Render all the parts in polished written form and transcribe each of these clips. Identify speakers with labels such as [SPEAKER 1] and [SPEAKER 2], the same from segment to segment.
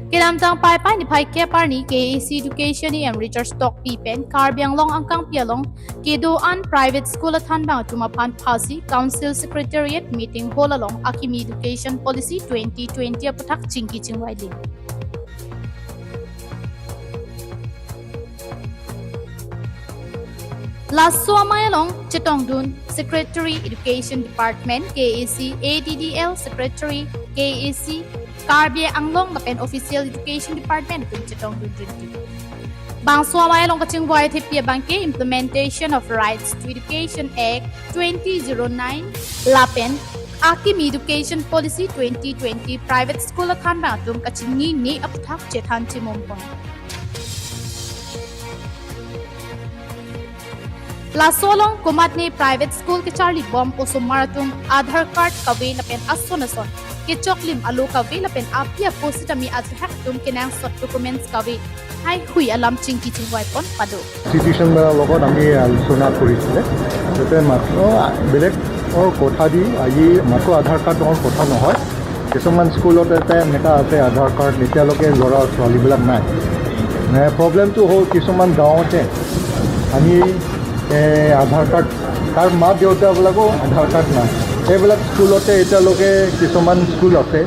[SPEAKER 1] Kilamtang pai ni pai ke parni KAC Education ni Richard Tokbi pen karbiang long angkang pialong kedo an private school at thanbang tumapan phasi council secretariat meeting holalong akimi education policy 2020 apatak chingki chingwai ling. Last Suamayalong Chetongdun Secretary Education Department KAC ADDL Secretary KAC Karbie Anglong Lapen Official Education Department tung Chetongdun Rinti. Bang Suamayalong Kachingboy Thipia Bangke Implementation of Rights to Education Act 2009 Lapen Akimi Education Policy 2020 Private School at Thanbang tung Kachingi ni Apthak Chethan Chimompon. Lasolong kumatni private school ke Charlie Bomb o sumaratung Aadhaar card kawe lapen asonason ke choklim alu kawe lapen apia positami adhak tum kenang sot documents kawe hai hui alam chingki chingwai pon pado
[SPEAKER 2] institution ba logot ami alusona korisile jete matro belek or kotha di aji matro Aadhaar card or kotha nohoy কিছুমান স্কুলত এটা নেতা আছে Aadhaar card এতিয়ালৈকে ল'ৰা ছোৱালীবিলাক নাই প্ৰবলেমটো হ'ল কিছুমান গাঁৱতে আমি Aadhaar card কাৰ মা দেউতাবিলাকো Aadhaar card নাই এইবিলাক স্কুলতে এতিয়ালৈকে কিছুমান স্কুল আছে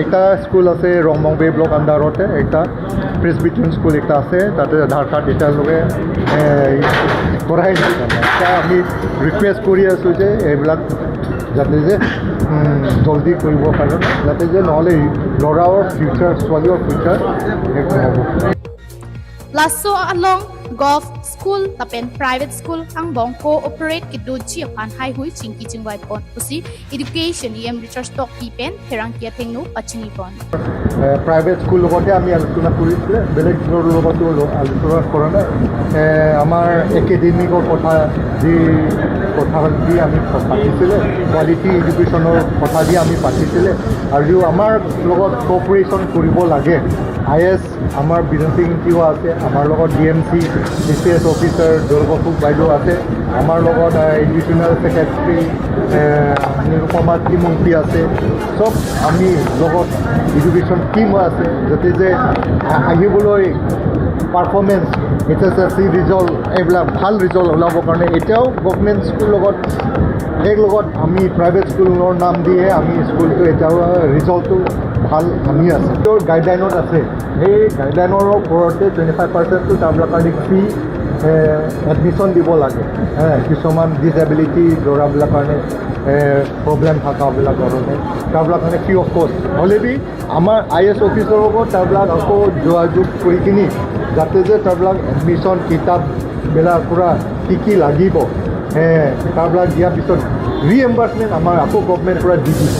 [SPEAKER 2] একটা স্কুল আছে ৰংমংবে ব্লক আণ্ডাৰতে একটা প্ৰেছবিটেৰিয়ান স্কুল একটা আছে তাতে Aadhaar card এতিয়ালৈকে কৰাই নাই এতিয়া আমি ৰিকুৱেষ্ট কৰি আছোঁ যে এইবিলাক যাতে যে জলদি কৰিব পাৰে যাতে যে নহ'লে ল'ৰাৰ ফিউচাৰ ছোৱালীৰ ফিউচাৰ এক নহ'ব
[SPEAKER 1] Lasso along golf school lapen private school ang bong cooperate kiduchi apan hai hui chingki chingwai pon usi education em Richard Tokbi pen herang kia thengnu pachini pon
[SPEAKER 2] private school logote ami aluchona korisile belek logoto aluchona kora na amar academic kotha ji ami patisile quality educational kotha di ami patisile aru amar logot cooperation koribo lage IS amar biranting tiwa ase amar logot DMC DCS officer Dorgopuk Baido ase amar logot additional secretary Nirupama Timunti ase sob ami logot education team ase jate je ahiboloi performance HSC result ebla bhal result olabo karone etao government school logot ek logot ami private school lor naam diye ami school to etao result to ভাল আমি আছে তোৰ গাইডলাইনত আছে এই গাইডলাইনৰ ওপৰতে 25% টো তাবলা কাৰণে free admission দিব লাগে কিছুমান ডিসেবিলিটি ল'ৰাবিলাক কাৰণে প্ৰব্লেম থকাবিলাক কাৰণে তাবলা কাৰণে ফ্ৰী অফ কষ্ট হ'লেবি আমাৰ IS অফিচৰ লগত তাবলাক আকৌ যোগাযোগ কৰি কিনি যাতে যে তাবলাক এডমিশ্যন কিতাপবিলাক পুৰা কি লাগিব তাবলাক দিয়াৰ পিছত ৰিএম্বাৰ্চমেণ্ট আমাৰ আকৌ গভৰ্ণমেণ্ট পৰা দি দিব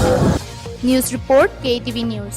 [SPEAKER 1] News Report KTV News